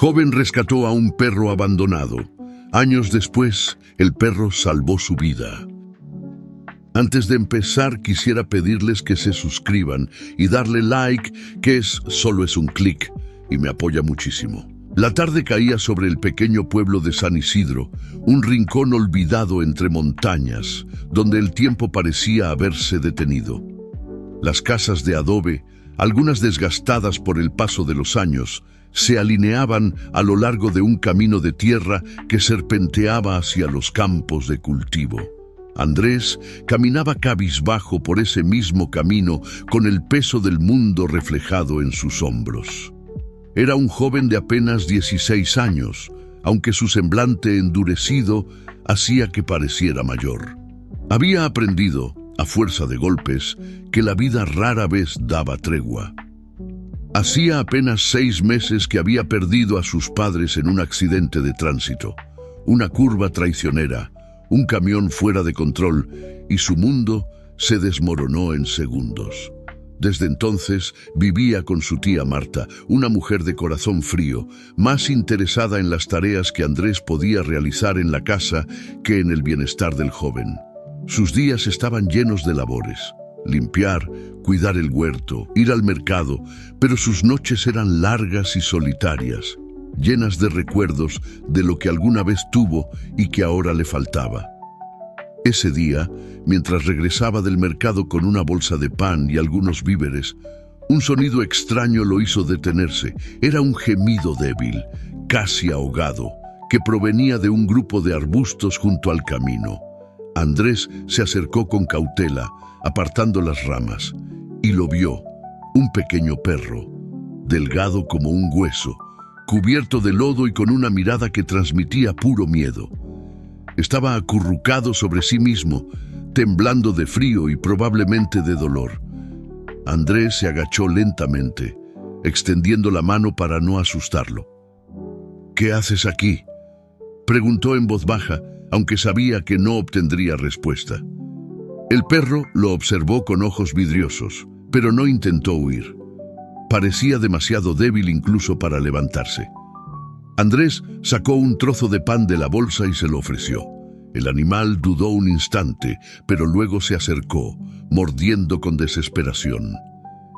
Joven rescató a un perro abandonado. Años después, el perro salvó su vida. Antes de empezar, quisiera pedirles que se suscriban y darle like, que solo es un clic y me apoya muchísimo. La tarde caía sobre el pequeño pueblo de San Isidro, un rincón olvidado entre montañas, donde el tiempo parecía haberse detenido. Las casas de adobe, algunas desgastadas por el paso de los años, se alineaban a lo largo de un camino de tierra que serpenteaba hacia los campos de cultivo. Andrés caminaba cabizbajo por ese mismo camino con el peso del mundo reflejado en sus hombros. Era un joven de apenas 16 años, aunque su semblante endurecido hacía que pareciera mayor. Había aprendido, a fuerza de golpes, que la vida rara vez daba tregua. Hacía apenas 6 meses que había perdido a sus padres en un accidente de tránsito, una curva traicionera, un camión fuera de control, y su mundo se desmoronó en segundos. Desde entonces vivía con su tía Marta, una mujer de corazón frío, más interesada en las tareas que Andrés podía realizar en la casa que en el bienestar del joven. Sus días estaban llenos de labores: limpiar, cuidar el huerto, ir al mercado, pero sus noches eran largas y solitarias, llenas de recuerdos de lo que alguna vez tuvo y que ahora le faltaba. Ese día, mientras regresaba del mercado con una bolsa de pan y algunos víveres, un sonido extraño lo hizo detenerse. Era un gemido débil, casi ahogado, que provenía de un grupo de arbustos junto al camino. Andrés se acercó con cautela, apartando las ramas, y lo vio: un pequeño perro, delgado como un hueso, cubierto de lodo y con una mirada que transmitía puro miedo. Estaba acurrucado sobre sí mismo, temblando de frío y probablemente de dolor. Andrés se agachó lentamente, extendiendo la mano para no asustarlo. «¿Qué haces aquí?», preguntó en voz baja, aunque sabía que no obtendría respuesta. El perro lo observó con ojos vidriosos, pero no intentó huir. Parecía demasiado débil incluso para levantarse. Andrés sacó un trozo de pan de la bolsa y se lo ofreció. El animal dudó un instante, pero luego se acercó, mordiendo con desesperación.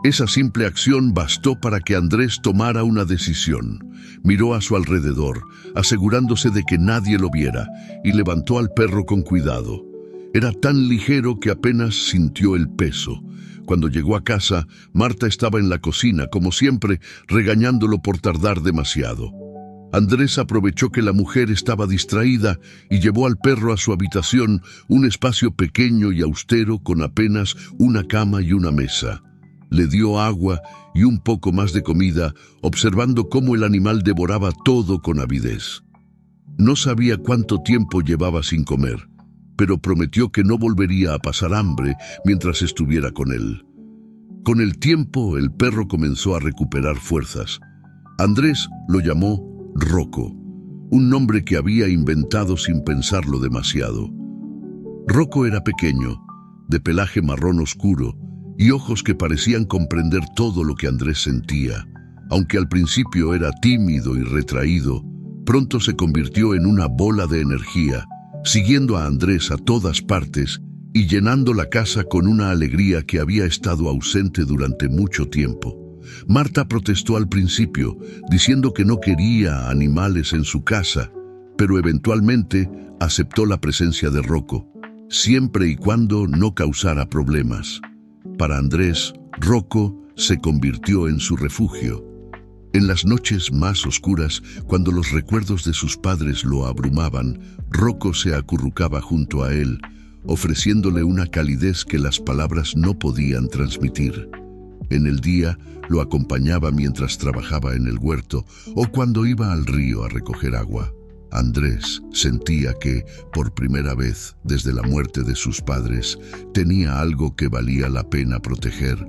Esa simple acción bastó para que Andrés tomara una decisión. Miró a su alrededor, asegurándose de que nadie lo viera, y levantó al perro con cuidado. Era tan ligero que apenas sintió el peso. Cuando llegó a casa, Marta estaba en la cocina, como siempre, regañándolo por tardar demasiado. Andrés aprovechó que la mujer estaba distraída y llevó al perro a su habitación, un espacio pequeño y austero con apenas una cama y una mesa. Le dio agua y un poco más de comida, observando cómo el animal devoraba todo con avidez. No sabía cuánto tiempo llevaba sin comer, pero prometió que no volvería a pasar hambre mientras estuviera con él. Con el tiempo, el perro comenzó a recuperar fuerzas. Andrés lo llamó Rocco, un nombre que había inventado sin pensarlo demasiado. Rocco era pequeño, de pelaje marrón oscuro y ojos que parecían comprender todo lo que Andrés sentía. Aunque al principio era tímido y retraído, pronto se convirtió en una bola de energía, siguiendo a Andrés a todas partes y llenando la casa con una alegría que había estado ausente durante mucho tiempo. Marta protestó al principio, diciendo que no quería animales en su casa, pero eventualmente aceptó la presencia de Rocco, siempre y cuando no causara problemas. Para Andrés, Rocco se convirtió en su refugio. En las noches más oscuras, cuando los recuerdos de sus padres lo abrumaban, Rocco se acurrucaba junto a él, ofreciéndole una calidez que las palabras no podían transmitir. En el día, lo acompañaba mientras trabajaba en el huerto o cuando iba al río a recoger agua. Andrés sentía que, por primera vez desde la muerte de sus padres, tenía algo que valía la pena proteger.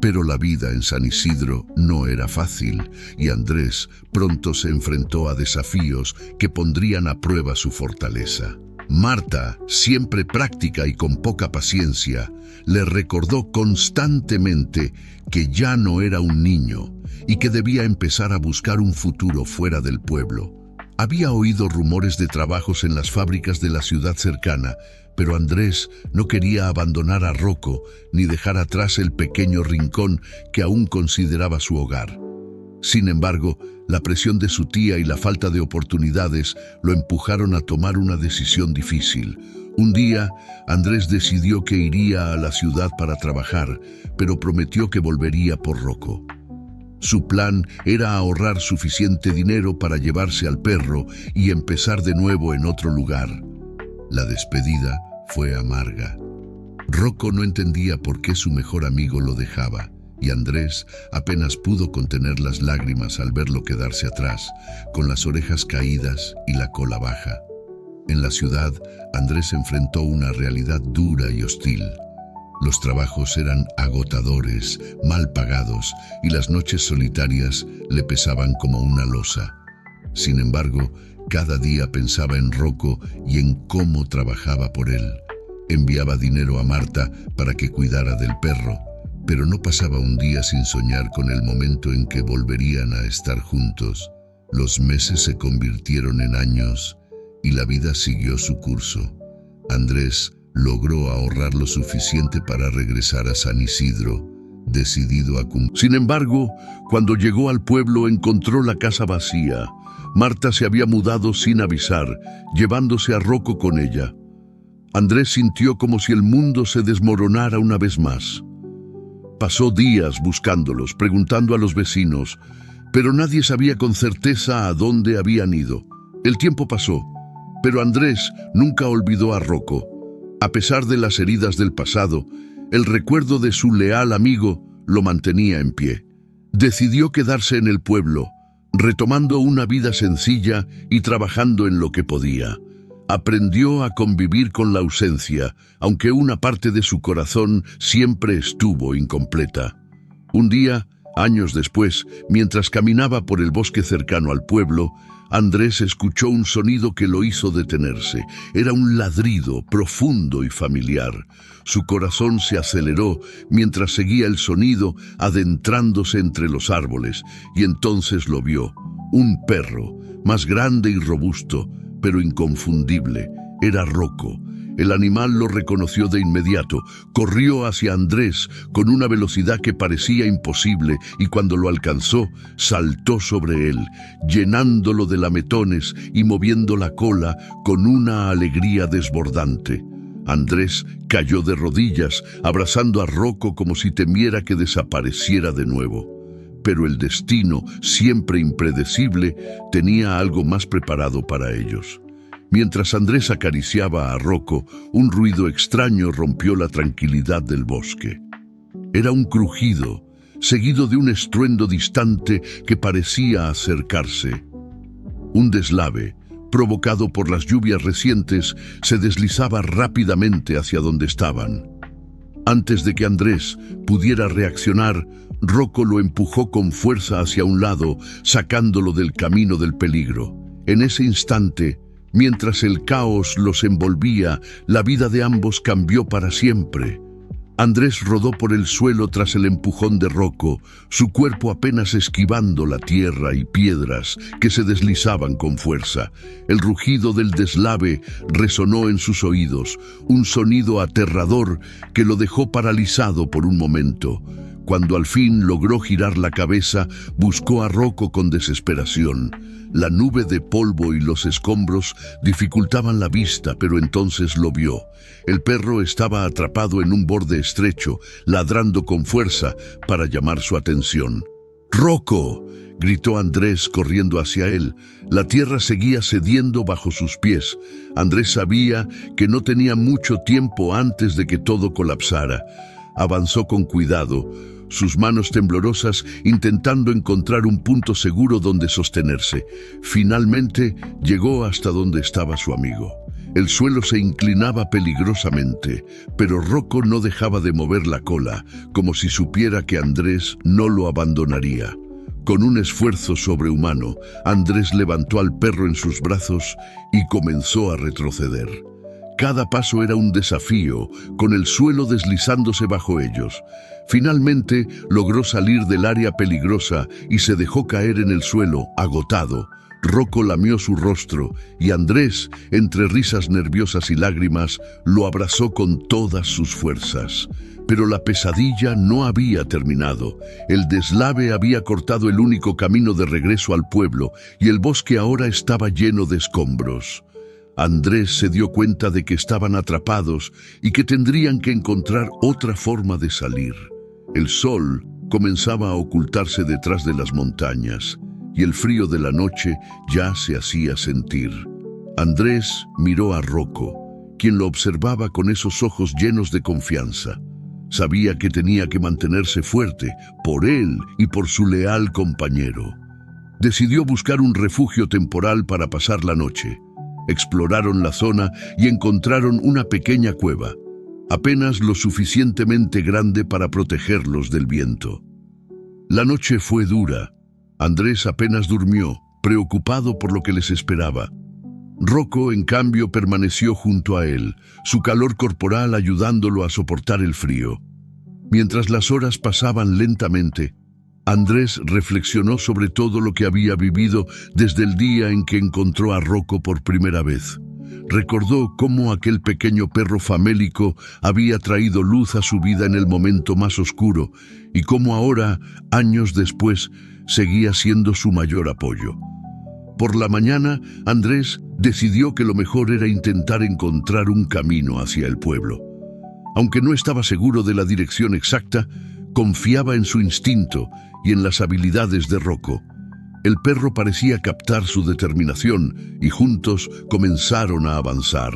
Pero la vida en San Isidro no era fácil y Andrés pronto se enfrentó a desafíos que pondrían a prueba su fortaleza. Marta, siempre práctica y con poca paciencia, le recordó constantemente que ya no era un niño y que debía empezar a buscar un futuro fuera del pueblo. Había oído rumores de trabajos en las fábricas de la ciudad cercana, pero Andrés no quería abandonar a Rocco ni dejar atrás el pequeño rincón que aún consideraba su hogar. Sin embargo, la presión de su tía y la falta de oportunidades lo empujaron a tomar una decisión difícil. Un día, Andrés decidió que iría a la ciudad para trabajar, pero prometió que volvería por Rocco. Su plan era ahorrar suficiente dinero para llevarse al perro y empezar de nuevo en otro lugar. La despedida fue amarga. Rocco no entendía por qué su mejor amigo lo dejaba, y Andrés apenas pudo contener las lágrimas al verlo quedarse atrás, con las orejas caídas y la cola baja. En la ciudad, Andrés enfrentó una realidad dura y hostil. Los trabajos eran agotadores, mal pagados, y las noches solitarias le pesaban como una losa. Sin embargo, cada día pensaba en Rocco y en cómo trabajaba por él. Enviaba dinero a Marta para que cuidara del perro, pero no pasaba un día sin soñar con el momento en que volverían a estar juntos. Los meses se convirtieron en años y la vida siguió su curso. Andrés logró ahorrar lo suficiente para regresar a San Isidro, decidido a cumplir. Sin embargo, cuando llegó al pueblo encontró la casa vacía. Marta se había mudado sin avisar, llevándose a Rocco con ella. Andrés sintió como si el mundo se desmoronara una vez más. Pasó días buscándolos, preguntando a los vecinos, pero nadie sabía con certeza a dónde habían ido. El tiempo pasó, pero Andrés nunca olvidó a Rocco. A pesar de las heridas del pasado, el recuerdo de su leal amigo lo mantenía en pie. Decidió quedarse en el pueblo, retomando una vida sencilla y trabajando en lo que podía. Aprendió a convivir con la ausencia, aunque una parte de su corazón siempre estuvo incompleta. Un día, años después, mientras caminaba por el bosque cercano al pueblo, Andrés escuchó un sonido que lo hizo detenerse. Era un ladrido profundo y familiar. Su corazón se aceleró mientras seguía el sonido adentrándose entre los árboles, y entonces lo vio. Un perro, más grande y robusto, pero inconfundible. Era Rocco. El animal lo reconoció de inmediato, corrió hacia Andrés con una velocidad que parecía imposible y cuando lo alcanzó, saltó sobre él, llenándolo de lametones y moviendo la cola con una alegría desbordante. Andrés cayó de rodillas, abrazando a Rocco como si temiera que desapareciera de nuevo. Pero el destino, siempre impredecible, tenía algo más preparado para ellos. Mientras Andrés acariciaba a Rocco, un ruido extraño rompió la tranquilidad del bosque. Era un crujido, seguido de un estruendo distante que parecía acercarse. Un deslave, provocado por las lluvias recientes, se deslizaba rápidamente hacia donde estaban. Antes de que Andrés pudiera reaccionar, Rocco lo empujó con fuerza hacia un lado, sacándolo del camino del peligro. En ese instante, mientras el caos los envolvía, la vida de ambos cambió para siempre. Andrés rodó por el suelo tras el empujón de Rocco, su cuerpo apenas esquivando la tierra y piedras que se deslizaban con fuerza. El rugido del deslave resonó en sus oídos, un sonido aterrador que lo dejó paralizado por un momento. Cuando al fin logró girar la cabeza, buscó a Rocco con desesperación. La nube de polvo y los escombros dificultaban la vista, pero entonces lo vio. El perro estaba atrapado en un borde estrecho, ladrando con fuerza para llamar su atención. ¡Rocco!, gritó Andrés corriendo hacia él. La tierra seguía cediendo bajo sus pies. Andrés sabía que no tenía mucho tiempo antes de que todo colapsara. Avanzó con cuidado, sus manos temblorosas intentando encontrar un punto seguro donde sostenerse. Finalmente llegó hasta donde estaba su amigo. El suelo se inclinaba peligrosamente, pero Rocco no dejaba de mover la cola, como si supiera que Andrés no lo abandonaría. Con un esfuerzo sobrehumano, Andrés levantó al perro en sus brazos y comenzó a retroceder. Cada paso era un desafío, con el suelo deslizándose bajo ellos. Finalmente logró salir del área peligrosa y se dejó caer en el suelo, agotado. Rocco lamió su rostro y Andrés, entre risas nerviosas y lágrimas, lo abrazó con todas sus fuerzas. Pero la pesadilla no había terminado. El deslave había cortado el único camino de regreso al pueblo y el bosque ahora estaba lleno de escombros. Andrés se dio cuenta de que estaban atrapados y que tendrían que encontrar otra forma de salir. El sol comenzaba a ocultarse detrás de las montañas y el frío de la noche ya se hacía sentir. Andrés miró a Rocco, quien lo observaba con esos ojos llenos de confianza. Sabía que tenía que mantenerse fuerte, por él y por su leal compañero. Decidió buscar un refugio temporal para pasar la noche. Exploraron la zona y encontraron una pequeña cueva, apenas lo suficientemente grande para protegerlos del viento. La noche fue dura. Andrés apenas durmió, preocupado por lo que les esperaba. Rocco, en cambio, permaneció junto a él, su calor corporal ayudándolo a soportar el frío. Mientras las horas pasaban lentamente, Andrés reflexionó sobre todo lo que había vivido desde el día en que encontró a Rocco por primera vez. Recordó cómo aquel pequeño perro famélico había traído luz a su vida en el momento más oscuro y cómo ahora, años después, seguía siendo su mayor apoyo. Por la mañana, Andrés decidió que lo mejor era intentar encontrar un camino hacia el pueblo. Aunque no estaba seguro de la dirección exacta, confiaba en su instinto y en las habilidades de Rocco. El perro parecía captar su determinación y juntos comenzaron a avanzar.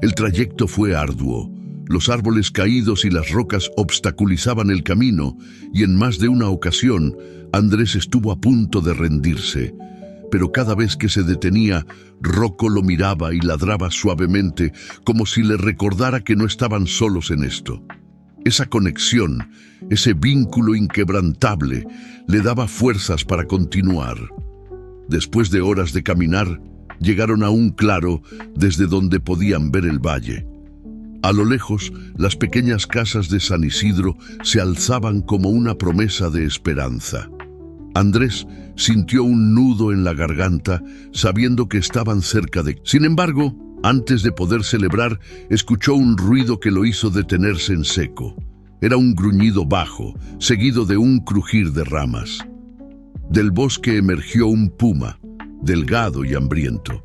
El trayecto fue arduo. Los árboles caídos y las rocas obstaculizaban el camino y en más de una ocasión Andrés estuvo a punto de rendirse. Pero cada vez que se detenía, Rocco lo miraba y ladraba suavemente, como si le recordara que no estaban solos en esto. Esa conexión, ese vínculo inquebrantable, le daba fuerzas para continuar. Después de horas de caminar, llegaron a un claro desde donde podían ver el valle. A lo lejos, las pequeñas casas de San Isidro se alzaban como una promesa de esperanza. Andrés sintió un nudo en la garganta, sabiendo que estaban cerca de... Sin embargo, antes de poder celebrar, escuchó un ruido que lo hizo detenerse en seco. Era un gruñido bajo, seguido de un crujir de ramas. Del bosque emergió un puma, delgado y hambriento.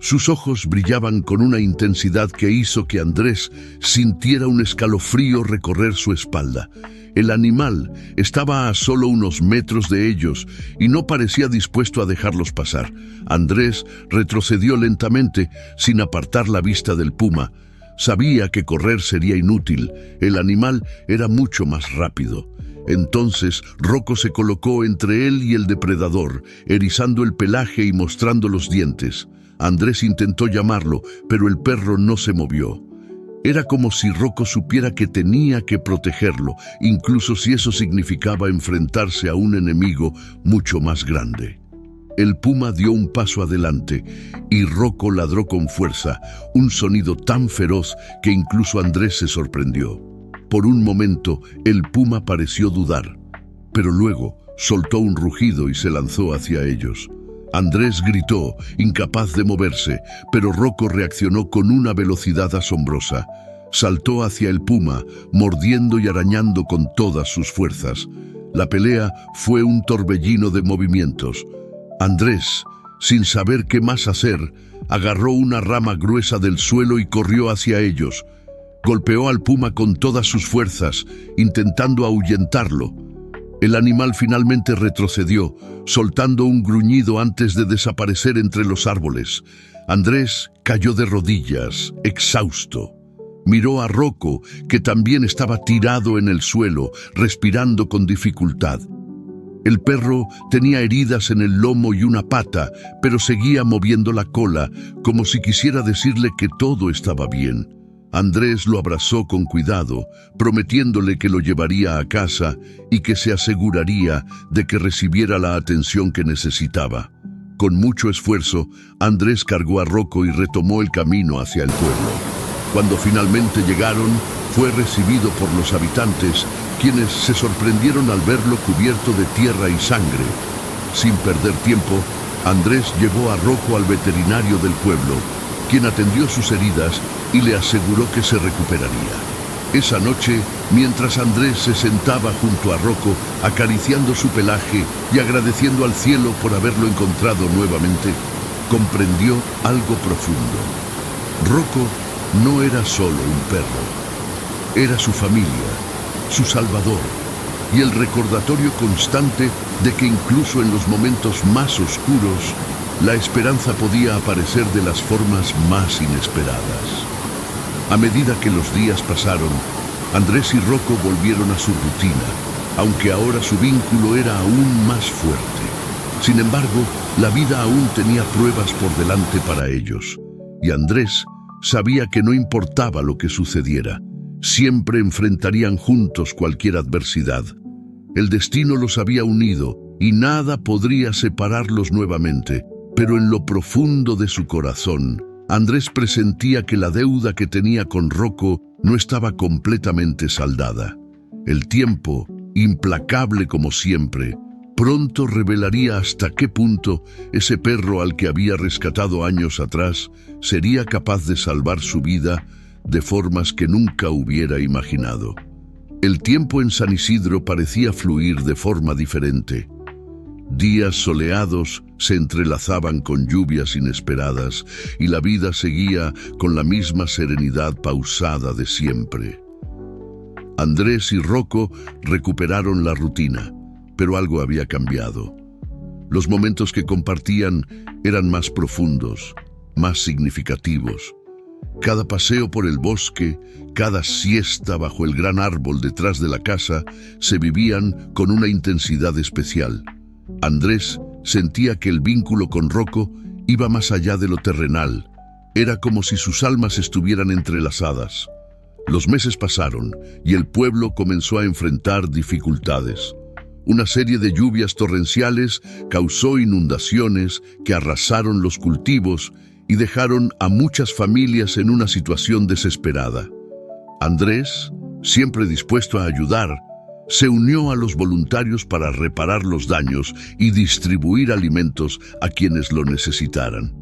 Sus ojos brillaban con una intensidad que hizo que Andrés sintiera un escalofrío recorrer su espalda. El animal estaba a solo unos metros de ellos y no parecía dispuesto a dejarlos pasar. Andrés retrocedió lentamente, sin apartar la vista del puma. Sabía que correr sería inútil. El animal era mucho más rápido. Entonces Rocco se colocó entre él y el depredador, erizando el pelaje y mostrando los dientes. Andrés intentó llamarlo, pero el perro no se movió. Era como si Rocco supiera que tenía que protegerlo, incluso si eso significaba enfrentarse a un enemigo mucho más grande. El puma dio un paso adelante y Rocco ladró con fuerza, un sonido tan feroz que incluso Andrés se sorprendió. Por un momento, el puma pareció dudar, pero luego soltó un rugido y se lanzó hacia ellos. Andrés gritó, incapaz de moverse, pero Rocco reaccionó con una velocidad asombrosa. Saltó hacia el puma, mordiendo y arañando con todas sus fuerzas. La pelea fue un torbellino de movimientos. Andrés, sin saber qué más hacer, agarró una rama gruesa del suelo y corrió hacia ellos. Golpeó al puma con todas sus fuerzas, intentando ahuyentarlo. El animal finalmente retrocedió, soltando un gruñido antes de desaparecer entre los árboles. Andrés cayó de rodillas, exhausto. Miró a Rocco, que también estaba tirado en el suelo, respirando con dificultad. El perro tenía heridas en el lomo y una pata, pero seguía moviendo la cola, como si quisiera decirle que todo estaba bien. Andrés lo abrazó con cuidado, prometiéndole que lo llevaría a casa y que se aseguraría de que recibiera la atención que necesitaba. Con mucho esfuerzo, Andrés cargó a Rocco y retomó el camino hacia el pueblo. Cuando finalmente llegaron, fue recibido por los habitantes, quienes se sorprendieron al verlo cubierto de tierra y sangre. Sin perder tiempo, Andrés llevó a Rocco al veterinario del pueblo, quien atendió sus heridas y le aseguró que se recuperaría. Esa noche, mientras Andrés se sentaba junto a Rocco, acariciando su pelaje y agradeciendo al cielo por haberlo encontrado nuevamente, comprendió algo profundo. Rocco no era solo un perro, era su familia, su salvador, y el recordatorio constante de que incluso en los momentos más oscuros, la esperanza podía aparecer de las formas más inesperadas. A medida que los días pasaron, Andrés y Rocco volvieron a su rutina, aunque ahora su vínculo era aún más fuerte. Sin embargo, la vida aún tenía pruebas por delante para ellos, y Andrés sabía que no importaba lo que sucediera, siempre enfrentarían juntos cualquier adversidad. El destino los había unido y nada podría separarlos nuevamente, pero en lo profundo de su corazón, Andrés presentía que la deuda que tenía con Rocco no estaba completamente saldada. El tiempo, implacable como siempre, pronto revelaría hasta qué punto ese perro al que había rescatado años atrás sería capaz de salvar su vida de formas que nunca hubiera imaginado. El tiempo en San Isidro parecía fluir de forma diferente. Días soleados se entrelazaban con lluvias inesperadas y la vida seguía con la misma serenidad pausada de siempre. Andrés y Rocco recuperaron la rutina, pero algo había cambiado. Los momentos que compartían eran más profundos, más significativos. Cada paseo por el bosque, cada siesta bajo el gran árbol detrás de la casa, se vivían con una intensidad especial. Andrés sentía que el vínculo con Rocco iba más allá de lo terrenal. Era como si sus almas estuvieran entrelazadas. Los meses pasaron y el pueblo comenzó a enfrentar dificultades. Una serie de lluvias torrenciales causó inundaciones que arrasaron los cultivos y dejaron a muchas familias en una situación desesperada. Andrés, siempre dispuesto a ayudar, se unió a los voluntarios para reparar los daños y distribuir alimentos a quienes lo necesitaran.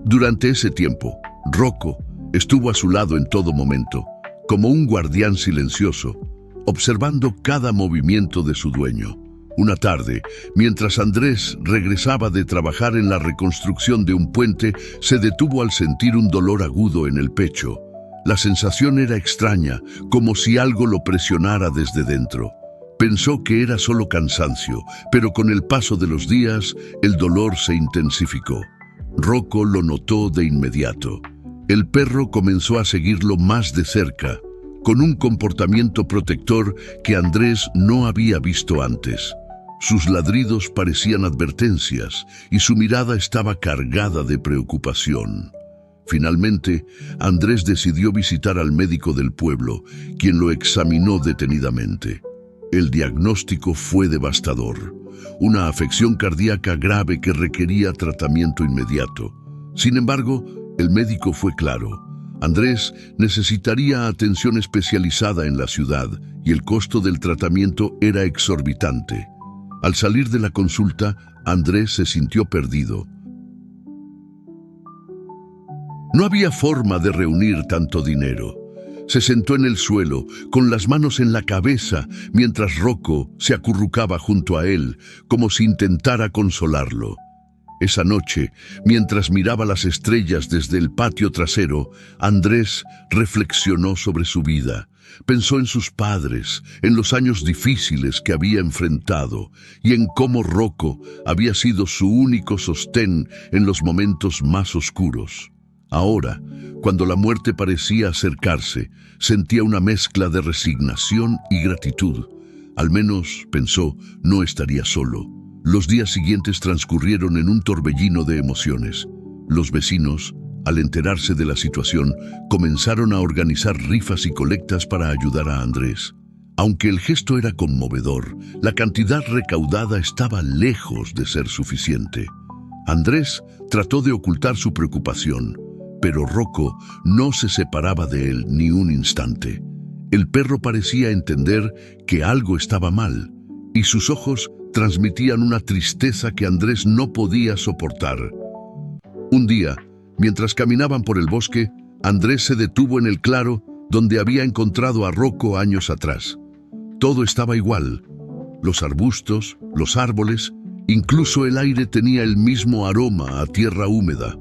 Durante ese tiempo, Rocco estuvo a su lado en todo momento, como un guardián silencioso, observando cada movimiento de su dueño. Una tarde, mientras Andrés regresaba de trabajar en la reconstrucción de un puente, se detuvo al sentir un dolor agudo en el pecho. La sensación era extraña, como si algo lo presionara desde dentro. Pensó que era solo cansancio, pero con el paso de los días, el dolor se intensificó. Rocco lo notó de inmediato. El perro comenzó a seguirlo más de cerca, con un comportamiento protector que Andrés no había visto antes. Sus ladridos parecían advertencias y su mirada estaba cargada de preocupación. Finalmente, Andrés decidió visitar al médico del pueblo, quien lo examinó detenidamente. El diagnóstico fue devastador: una afección cardíaca grave que requería tratamiento inmediato. Sin embargo, el médico fue claro: Andrés necesitaría atención especializada en la ciudad y el costo del tratamiento era exorbitante. Al salir de la consulta, Andrés se sintió perdido. No había forma de reunir tanto dinero. Se sentó en el suelo, con las manos en la cabeza, mientras Rocco se acurrucaba junto a él, como si intentara consolarlo. Esa noche, mientras miraba las estrellas desde el patio trasero, Andrés reflexionó sobre su vida. Pensó en sus padres, en los años difíciles que había enfrentado y en cómo Rocco había sido su único sostén en los momentos más oscuros. Ahora, cuando la muerte parecía acercarse, sentía una mezcla de resignación y gratitud. Al menos, pensó, no estaría solo. Los días siguientes transcurrieron en un torbellino de emociones. Los vecinos, al enterarse de la situación, comenzaron a organizar rifas y colectas para ayudar a Andrés. Aunque el gesto era conmovedor, la cantidad recaudada estaba lejos de ser suficiente. Andrés trató de ocultar su preocupación. pero Rocco no se separaba de él ni un instante. El perro parecía entender que algo estaba mal, y sus ojos transmitían una tristeza que Andrés no podía soportar. Un día, mientras caminaban por el bosque, Andrés se detuvo en el claro donde había encontrado a Rocco años atrás. Todo estaba igual. Los arbustos, los árboles, incluso el aire tenía el mismo aroma a tierra húmeda.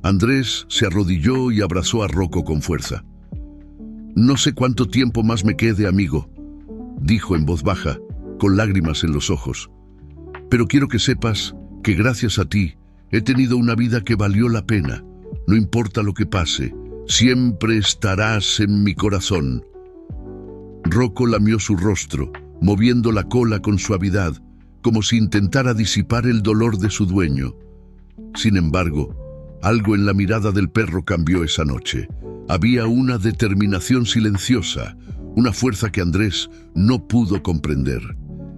Andrés se arrodilló y abrazó a Rocco con fuerza. «No sé cuánto tiempo más me quede, amigo», dijo en voz baja, con lágrimas en los ojos. «Pero quiero que sepas que gracias a ti he tenido una vida que valió la pena. No importa lo que pase, siempre estarás en mi corazón». Rocco lamió su rostro, moviendo la cola con suavidad, como si intentara disipar el dolor de su dueño. Sin embargo, algo en la mirada del perro cambió esa noche. Había una determinación silenciosa, una fuerza que Andrés no pudo comprender.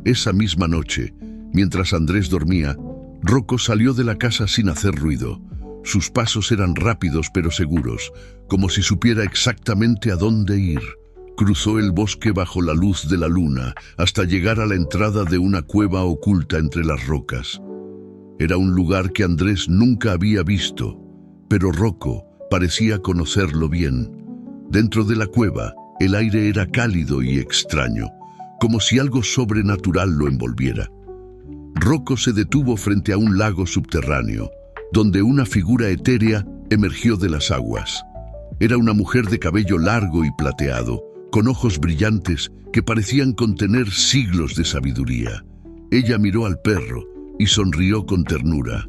Esa misma noche, mientras Andrés dormía, Rocco salió de la casa sin hacer ruido. Sus pasos eran rápidos pero seguros, como si supiera exactamente a dónde ir. Cruzó el bosque bajo la luz de la luna hasta llegar a la entrada de una cueva oculta entre las rocas. Era un lugar que Andrés nunca había visto, pero Rocco parecía conocerlo bien. Dentro de la cueva, el aire era cálido y extraño, como si algo sobrenatural lo envolviera. Rocco se detuvo frente a un lago subterráneo, donde una figura etérea emergió de las aguas. Era una mujer de cabello largo y plateado, con ojos brillantes que parecían contener siglos de sabiduría. Ella miró al perro y sonrió con ternura.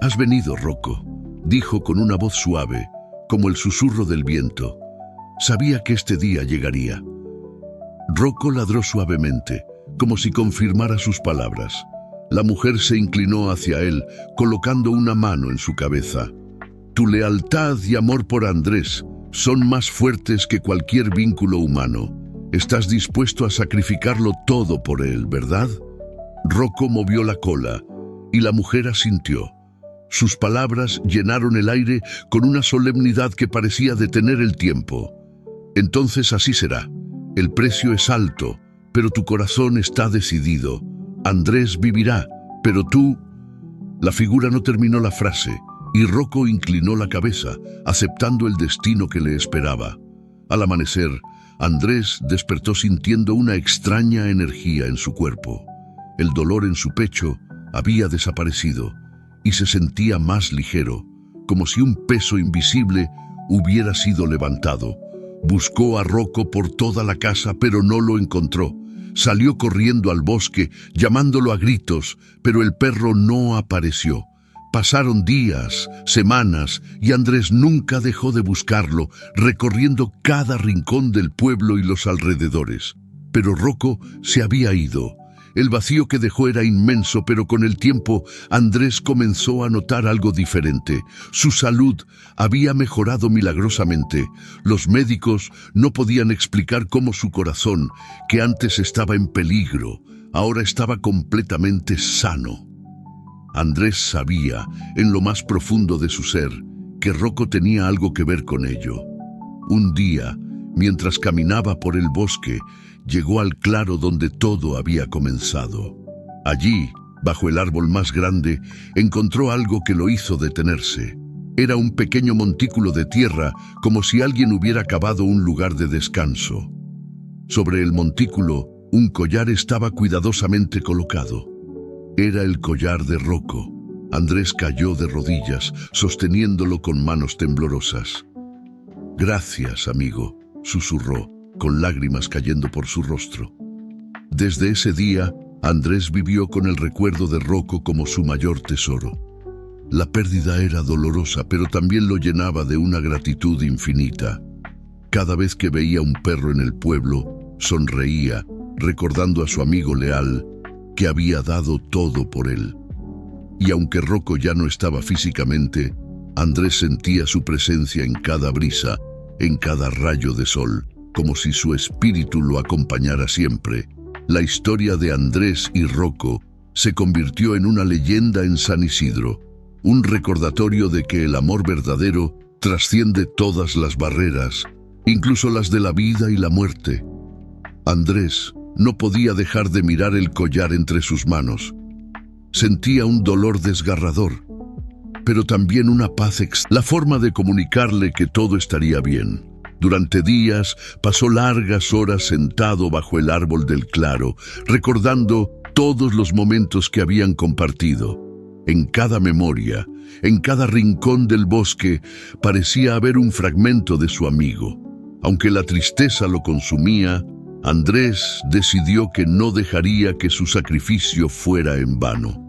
«Has venido, Rocco», dijo con una voz suave, como el susurro del viento. Sabía que este día llegaría. Rocco ladró suavemente, como si confirmara sus palabras. La mujer se inclinó hacia él, colocando una mano en su cabeza. «Tu lealtad y amor por Andrés son más fuertes que cualquier vínculo humano. Estás dispuesto a sacrificarlo todo por él, ¿verdad?». Rocco movió la cola, y la mujer asintió. Sus palabras llenaron el aire con una solemnidad que parecía detener el tiempo. «Entonces así será. El precio es alto, pero tu corazón está decidido. Andrés vivirá, pero tú...». La figura no terminó la frase, y Rocco inclinó la cabeza, aceptando el destino que le esperaba. Al amanecer, Andrés despertó sintiendo una extraña energía en su cuerpo. El dolor en su pecho había desaparecido, y se sentía más ligero, como si un peso invisible hubiera sido levantado. Buscó a Rocco por toda la casa, pero no lo encontró. Salió corriendo al bosque, llamándolo a gritos, pero el perro no apareció. Pasaron días, semanas, y Andrés nunca dejó de buscarlo, recorriendo cada rincón del pueblo y los alrededores. Pero Rocco se había ido. El vacío que dejó era inmenso, pero con el tiempo Andrés comenzó a notar algo diferente. Su salud había mejorado milagrosamente. Los médicos no podían explicar cómo su corazón, que antes estaba en peligro, ahora estaba completamente sano. Andrés sabía, en lo más profundo de su ser, que Rocco tenía algo que ver con ello. Un día, mientras caminaba por el bosque, llegó al claro donde todo había comenzado. Allí, bajo el árbol más grande, encontró algo que lo hizo detenerse. Era un pequeño montículo de tierra, como si alguien hubiera cavado un lugar de descanso. Sobre el montículo, un collar estaba cuidadosamente colocado. Era el collar de Rocco. Andrés cayó de rodillas, sosteniéndolo con manos temblorosas. «Gracias, amigo», susurró, con lágrimas cayendo por su rostro. Desde ese día, Andrés vivió con el recuerdo de Rocco como su mayor tesoro. La pérdida era dolorosa, pero también lo llenaba de una gratitud infinita. Cada vez que veía un perro en el pueblo, sonreía, recordando a su amigo leal, que había dado todo por él. Y aunque Rocco ya no estaba físicamente, Andrés sentía su presencia en cada brisa, en cada rayo de sol, como si su espíritu lo acompañara siempre. La historia de Andrés y Rocco se convirtió en una leyenda en San Isidro, un recordatorio de que el amor verdadero trasciende todas las barreras, incluso las de la vida y la muerte. Andrés no podía dejar de mirar el collar entre sus manos. Sentía un dolor desgarrador, pero también una paz la forma de comunicarle que todo estaría bien. Durante días pasó largas horas sentado bajo el árbol del claro, recordando todos los momentos que habían compartido. En cada memoria, en cada rincón del bosque, parecía haber un fragmento de su amigo. Aunque la tristeza lo consumía, Andrés decidió que no dejaría que su sacrificio fuera en vano.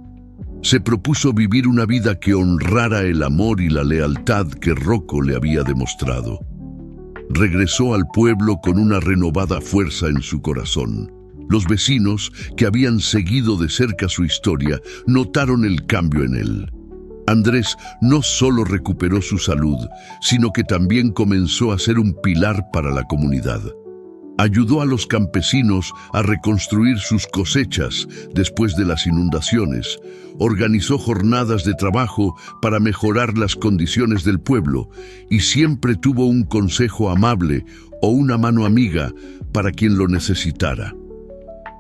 Se propuso vivir una vida que honrara el amor y la lealtad que Rocco le había demostrado. Regresó al pueblo con una renovada fuerza en su corazón. Los vecinos, que habían seguido de cerca su historia, notaron el cambio en él. Andrés no solo recuperó su salud, sino que también comenzó a ser un pilar para la comunidad. Ayudó a los campesinos a reconstruir sus cosechas después de las inundaciones, organizó jornadas de trabajo para mejorar las condiciones del pueblo y siempre tuvo un consejo amable o una mano amiga para quien lo necesitara.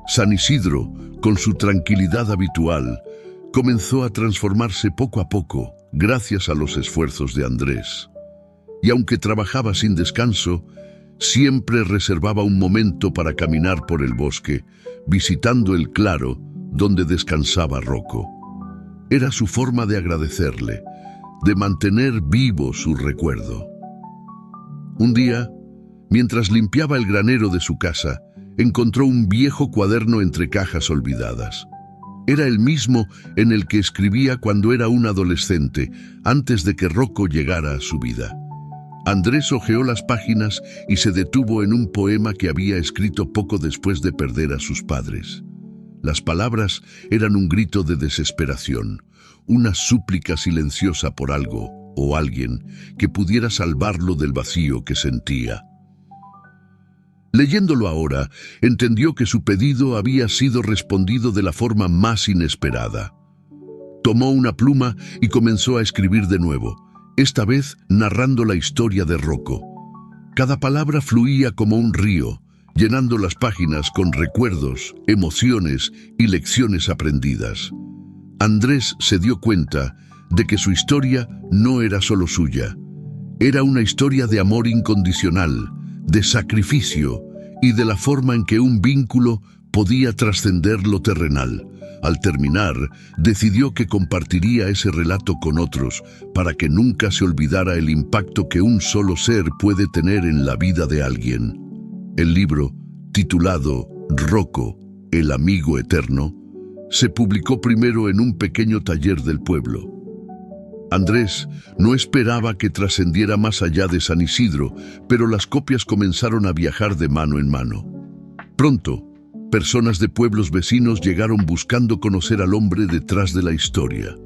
San Isidro, con su tranquilidad habitual, comenzó a transformarse poco a poco gracias a los esfuerzos de Andrés. Y aunque trabajaba sin descanso, siempre reservaba un momento para caminar por el bosque, visitando el claro donde descansaba Rocco. Era su forma de agradecerle, de mantener vivo su recuerdo. Un día, mientras limpiaba el granero de su casa, encontró un viejo cuaderno entre cajas olvidadas. Era el mismo en el que escribía cuando era un adolescente, antes de que Rocco llegara a su vida. Andrés hojeó las páginas y se detuvo en un poema que había escrito poco después de perder a sus padres. Las palabras eran un grito de desesperación, una súplica silenciosa por algo o alguien que pudiera salvarlo del vacío que sentía. Leyéndolo ahora, entendió que su pedido había sido respondido de la forma más inesperada. Tomó una pluma y comenzó a escribir de nuevo, esta vez narrando la historia de Rocco. Cada palabra fluía como un río, llenando las páginas con recuerdos, emociones y lecciones aprendidas. Andrés se dio cuenta de que su historia no era solo suya. Era una historia de amor incondicional, de sacrificio y de la forma en que un vínculo podía trascender lo terrenal. Al terminar, decidió que compartiría ese relato con otros para que nunca se olvidara el impacto que un solo ser puede tener en la vida de alguien. El libro, titulado Rocco, el amigo eterno, se publicó primero en un pequeño taller del pueblo. Andrés no esperaba que trascendiera más allá de San Isidro, pero las copias comenzaron a viajar de mano en mano. Pronto, personas de pueblos vecinos llegaron buscando conocer al hombre detrás de la historia.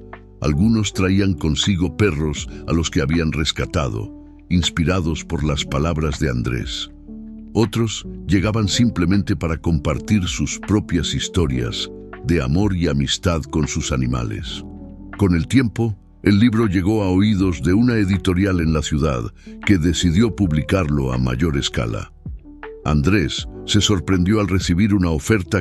Algunos traían consigo perros a los que habían rescatado, inspirados por las palabras de Andrés. Otros llegaban simplemente para compartir sus propias historias de amor y amistad con sus animales. Con el tiempo, el libro llegó a oídos de una editorial en la ciudad que decidió publicarlo a mayor escala. Andrés se sorprendió al recibir una oferta